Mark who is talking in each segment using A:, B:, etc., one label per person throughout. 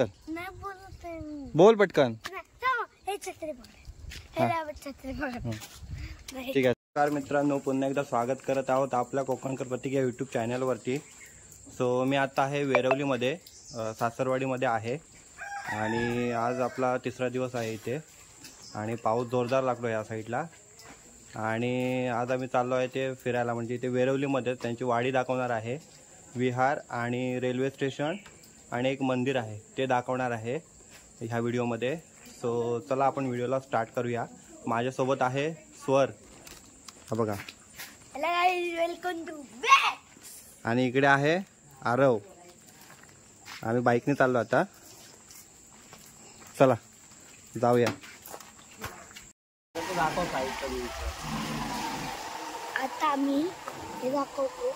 A: नाही बोलत आहे मी.
B: बोल पटकन.
A: हे छत्री
B: ठीक आहे. नमस्कार मित्रांनो, पुन्हा एकदा स्वागत करत आहोत आपल्या कोकणकर प्रतीक या यूट्यूब चॅनलवरती. सो मी आता आहे वेरवलीमध्ये, सासरवाडीमध्ये आहे आणि आज आपला तिसरा दिवस आहे इथे आणि पाऊस जोरदार लागलो या साईडला. आणि आज आम्ही चाललो आहे ते फिरायला, म्हणजे इथे वेरवलीमध्ये त्यांची वाडी दाखवणार आहे, विहार आणि रेल्वे स्टेशन आणि एक मंदिर आहे ते दाखवणार आहे ह्या व्हिडिओमध्ये. सो चला आपण व्हिडिओला स्टार्ट करूया. माझ्यासोबत आहे स्वर, हा बघा,
A: वेलकम टू बॅक.
B: आणि इकडे आहे आरव. आम्ही बाईकने चाललो आता, चला जाऊया.
A: आता मी हे दाखवतो.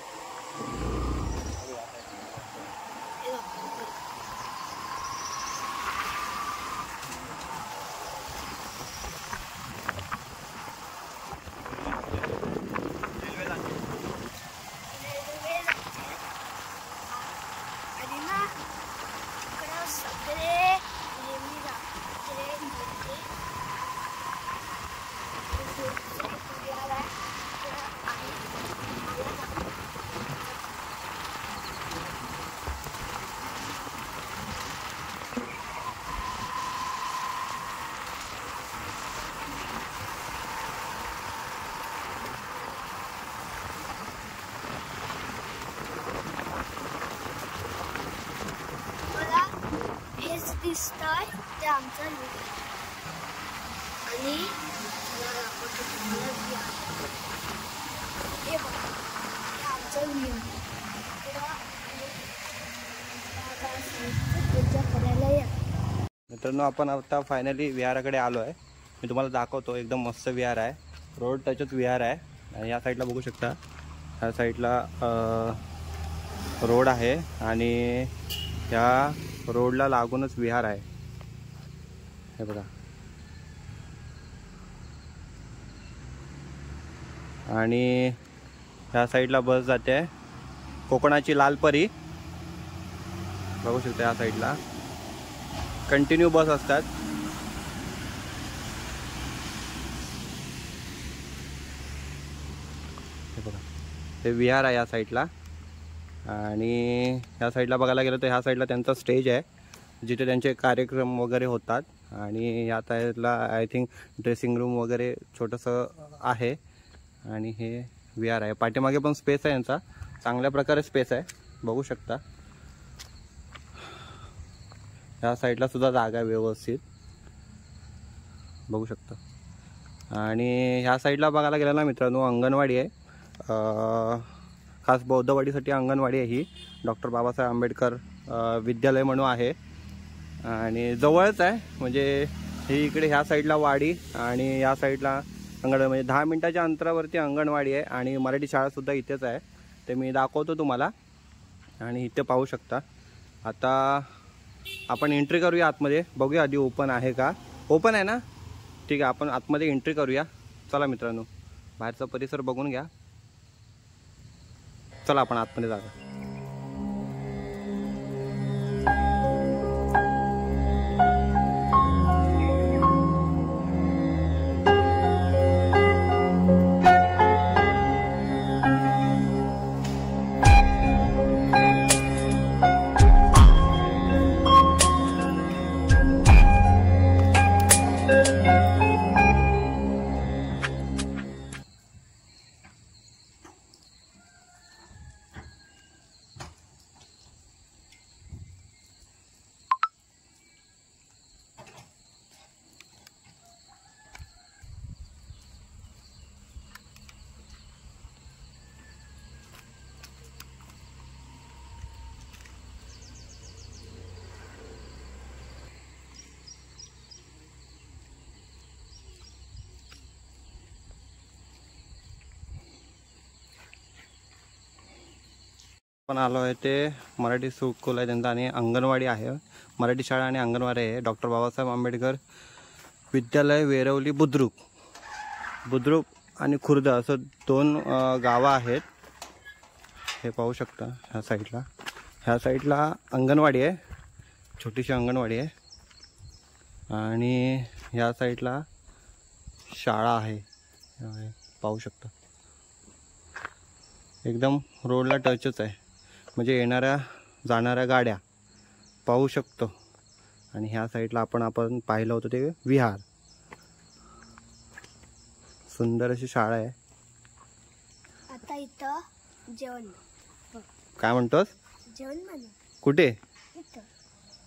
A: दिसतंय ते आमचं आणि हे बघा, आमचं
B: मित्रांनो, आपण आता फायनली विहाराकडे आलो आहे. मी तुम्हाला दाखवतो, एकदम मस्त विहार आहे, रोड टचच विहार आहे. आणि या साईडला बघू शकता, ह्या साईडला रोड आहे आणि ह्या रोडला लागूनच विहार आहे, हे बघा. आणि ह्या साईडला बस जाते, कोकणाची लालपरी, बघू शकता. ह्या साईडला कंटिन्यू बस असतात. हे बघा, हे विहार आहे या साईडला. आणि ह्या साईडला बघायला गेलं तर ह्या साईडला त्यांचा स्टेज आहे, जिथे त्यांचे कार्यक्रम वगैरे होतात. आणि ह्या साईडला आय थिंक ड्रेसिंग रूम वगैरे छोटंसं आहे. आणि हे विहार आहे. पाठीमागे पण स्पेस आहे यांचा, चांगल्या प्रकारे स्पेस आहे, बघू शकता. ह्या साईडला सुद्धा जागा आहे व्यवस्थित, बघू शकता. आणि ह्या साईडला बघायला गेलं ना मित्रांनो, अंगणवाडी आहे. खास बौद्धवाडीसाठी अंगणवाडी आहे ही. डॉक्टर बाबासाहेब आंबेडकर विद्यालय म्हणून आहे आणि जवळच आहे. म्हणजे ही इकडे ह्या साईडला वाडी आणि या साईडला अंगणवाडी, म्हणजे 10 मिनिटाच्या अंतरावरती अंगणवाडी आहे. आणि मराठी शाळासुद्धा इथेच आहे, ते मी दाखवतो तुम्हाला. आणि इथे पाहू शकता. आता आपण एंट्री करूया आतमध्ये, बघूया आधी ओपन आहे का. ओपन आहे ना, ठीक आहे, आपण आतमध्ये एंट्री करूया. चला मित्रांनो, बाहेरचा परिसर बघून घ्या. चला आपण आतमध्ये जाऊया. आपण आलो आहे ते मराठी स्कूल आहे त्यांचा आणि अंगणवाडी आहे, मराठी शाळा आणि अंगणवाडी आहे. डॉक्टर बाबासाहेब आंबेडकर विद्यालय वेरवली बुद्रुक आणि खुर्द असं 2 गावं आहेत. हे पाहू शकता. ह्या साईडला अंगणवाडी आहे छोटीशी अंगणवाडी आहे आणि ह्या साईडला शाळा आहे, पाहू शकता. एकदम रोडला टचच आहे, म्हणजे येणाऱ्या जाणाऱ्या गाड्या पाहू शकतो. आणि ह्या साईडला आपण पाहिलं होतं ते विहार. सुंदर अशी शाळा आहे.
A: आता इथं जेवण.
B: काय म्हणतोस?
A: जेवण म्हणे
B: कुठे?
A: इथं.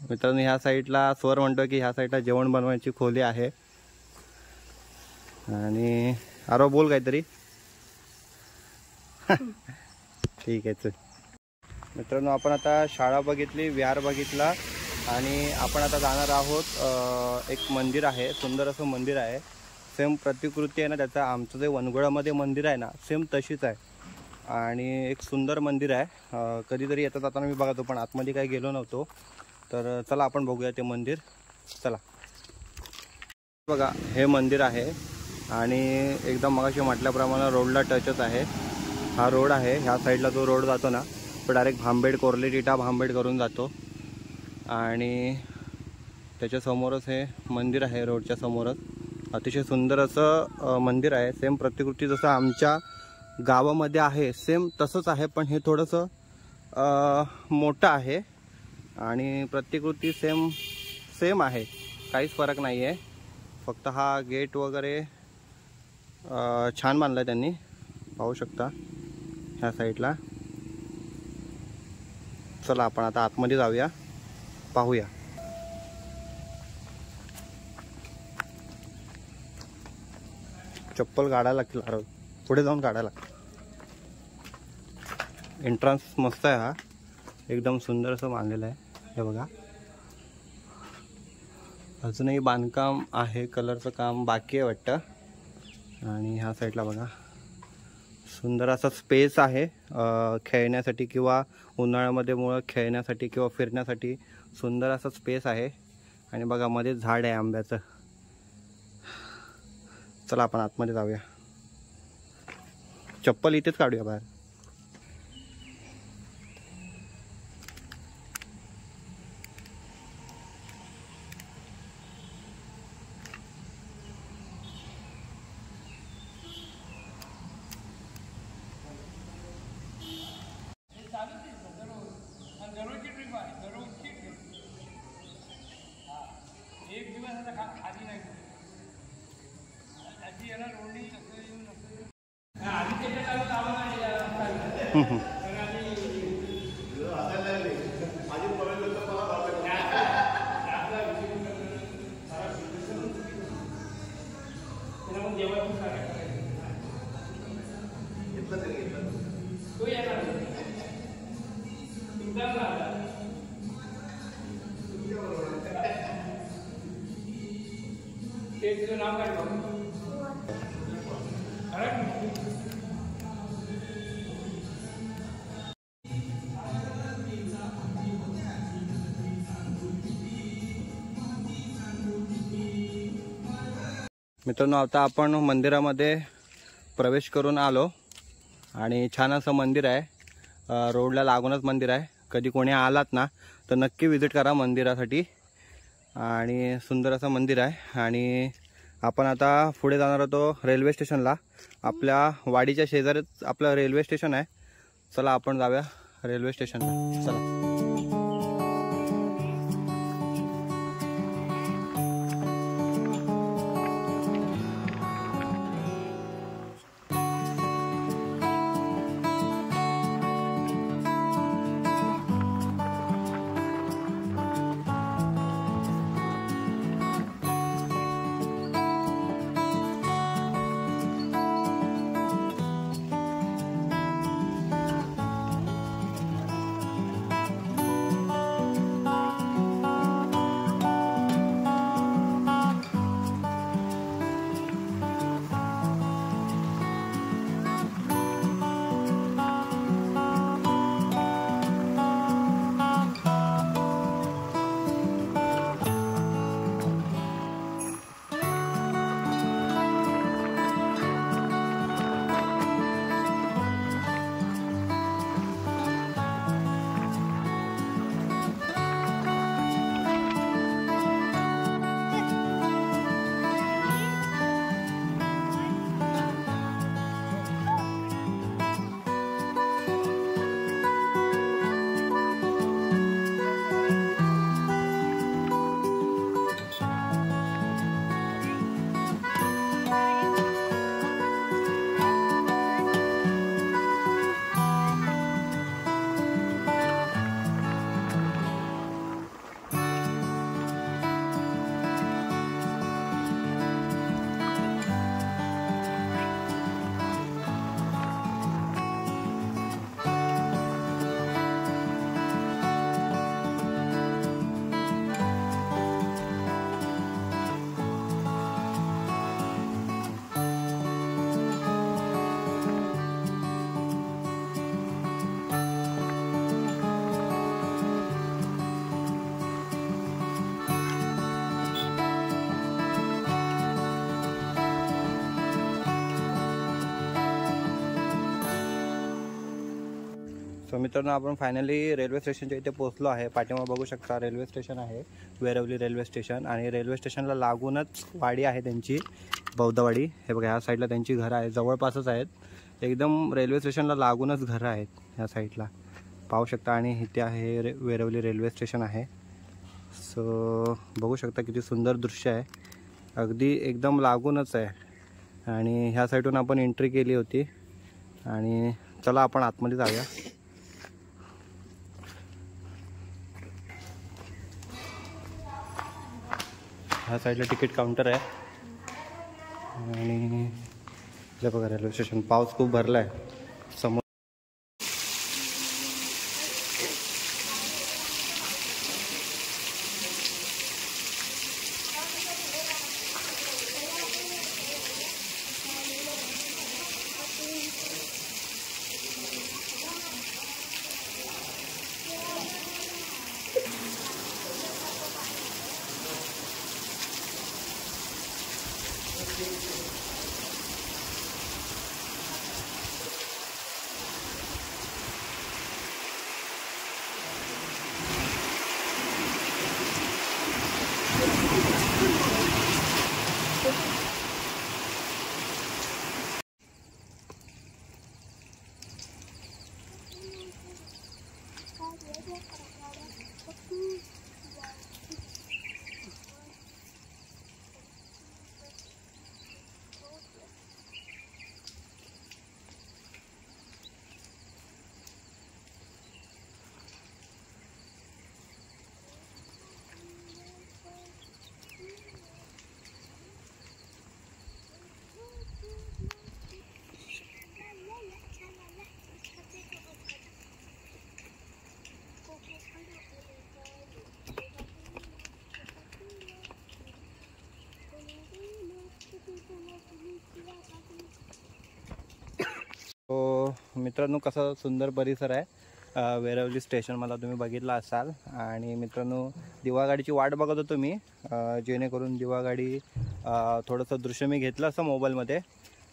B: मित्रांनो, ह्या साईडला स्वर म्हणतो की ह्या साईडला जेवण बनवायची खोली आहे. आणि अरे बोल काहीतरी. ठीक आहे चल. मित्रांनो, आपण आता शाळा बघितली, विहार बघितला आणि आपण आता जाणार आहोत. एक मंदिर आहे, सुंदर असं मंदिर आहे. सेम प्रतिकृती आहे ना त्याचा, आमचं जे वनगोळामध्ये मंदिर आहे ना सेम तशीच आहे. आणि एक सुंदर मंदिर आहे. कधीतरी येतात जाताना मी बघतो, पण आतमध्ये काही गेलो नव्हतो. तर चला आपण बघूया ते मंदिर. चला बघा, हे मंदिर आहे आणि एकदम मगाशी म्हटल्याप्रमाणे रोडला टचच आहे. हा रोड आहे, ह्या साईडला जो रोड जातो ना तो डायरेक्ट भांबेड, कोर्ले टिटा भांबेड करून जातो. आणि त्याच्यासमोरच हे मंदिर आहे, रोडच्या समोरच. अतिशय सुंदर असं मंदिर आहे. सेम प्रतिकृती जसं आमच्या गावामध्ये आहे सेम तसंच आहे, पण हे थोडंसं मोठं आहे. आणि प्रतिकृती सेम आहे, काहीच फरक नाही आहे. फक्त हा गेट वगैरे छान बांधला त्यांनी, पाहू शकता ह्या साईडला. चला आपण आता आतमध्ये जाऊया, पाहूया. चप्पल काढायला लागतील, अरे पुढे जाऊन काढायला. एंट्रन्स मस्त आहे, हा एकदम सुंदर असं बांधलेलं आहे. हे बघा, अजूनही बांधकाम आहे, कलरचं काम बाकी आहे वाटतं. आणि ह्या साईडला बघा, सुंदर असा स्पेस आहे खेळण्यासाठी किंवा उन्हाळ्यामध्ये मुळे खेळण्यासाठी किंवा फिरण्यासाठी सुंदर असा स्पेस आहे. आणि बघा मध्ये झाड आहे आंब्याचं. चला आपण आतमध्ये जाऊया, चप्पल इथेच काढूया बाहेर. मित्रांनो, आता आपण मंदिरामध्ये प्रवेश करून आलो आणि छान असं मंदिर आहे. रोडला लागूनच मंदिर आहे. कधी कोणी आलात ना तर नक्की विजिट करा मंदिरासाठी. आणि सुंदर असं मंदिर आहे. आणि आपण आता पुढे जाणार होतो रेल्वे स्टेशनला. आपल्या वाडीच्या शेजारीच आपलं रेल्वे स्टेशन आहे. चला आपण जाऊया रेल्वे स्टेशनला. चला. सो मित्रांनो आपण फायनली रेल्वे स्टेशनच्या इथे पोहोचलो आहे. पाठीमागे बघू शकता रेल्वे स्टेशन आहे, वेरवली रेल्वे स्टेशन. आणि रेल्वे स्टेशनला लागूनच वाडी आहे त्यांची, बौद्धवाडी. हे बघा ह्या साईडला त्यांची घरं आहेत, जवळपासच आहेत, एकदम रेल्वे स्टेशनला लागूनच घरं आहेत ह्या साईडला पाहू शकता. आणि इथे आहे वेरवली रेल्वे स्टेशन आहे. सो बघू शकता किती सुंदर दृश्य आहे, अगदी एकदम लागूनच आहे. आणि ह्या साईडून आपण एंट्री केली होती. आणि चला आपण आतमध्ये जाऊया. ह्या साईडला तिकीट काउंटर आहे. आणि हे बघा रेल्वे स्टेशन, पाऊस खूप भरला आहे समोर. तो मित्रांनो कसा सुंदर परिसर आहे वेरवली स्टेशन, मला तुम्ही बघितला असाल. आणि मित्रांनो दिवागाडीची वाट बघत होतो मी, जेणेकरून दिवागाडी थोडंसं दृश्य मी घेतलं असं मोबाईलमध्ये,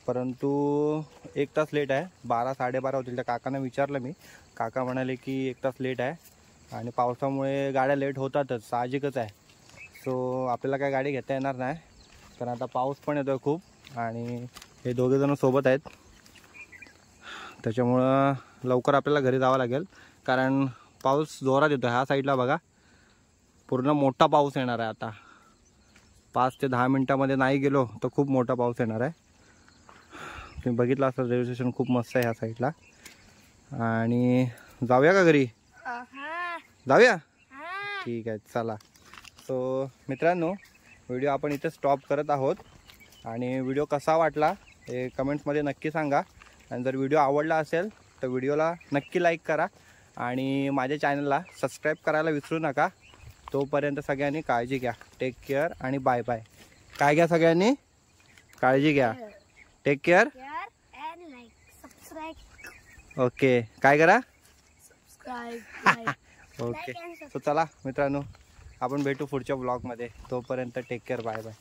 B: परंतु 1 तास लेट आहे. 12-12:30 होतील. त्या काकांना विचारलं मी, काका म्हणाले की 1 तास लेट आहे. आणि पावसामुळे गाड्या लेट होतातच, साहजिकच आहे. सो आपल्याला काय गाडी घेता येणार नाही, कारण आता पाऊस पण येतो खूप. आणि हे दोघेजण सोबत आहेत, त्याच्यामुळं लवकर आपल्याला घरी जावं लागेल, कारण पाऊस जोरात येतो. ह्या साईडला बघा पूर्ण मोठा पाऊस येणार आहे. आता 5 ते 10 मिनटामध्ये नाही गेलो तर खूप मोठा पाऊस येणार आहे. तुम्ही बघितलं असं रेल्वे स्टेशन खूप मस्त आहे ह्या साईडला. आणि जाऊया का घरी? जाऊया, ठीक आहे चला. सो मित्रांनो व्हिडिओ आपण इथे स्टॉप करत आहोत. आणि व्हिडिओ कसा वाटला हे कमेंट्समध्ये नक्की सांगा. आणि जर व्हिडिओ आवडला असेल तर व्हिडिओला नक्की लाईक करा. आणि माझ्या चॅनलला सबस्क्राईब करायला विसरू नका. तोपर्यंत सगळ्यांनी काळजी घ्या. टेक केअर आणि बाय बाय. काय घ्या सगळ्यांनी, काळजी घ्या. Take care. ओके, काय करा, ओके. सो चला मित्रांनो आपण भेटू पुढच्या ब्लॉगमध्ये. तोपर्यंत टेक केअर, बाय बाय.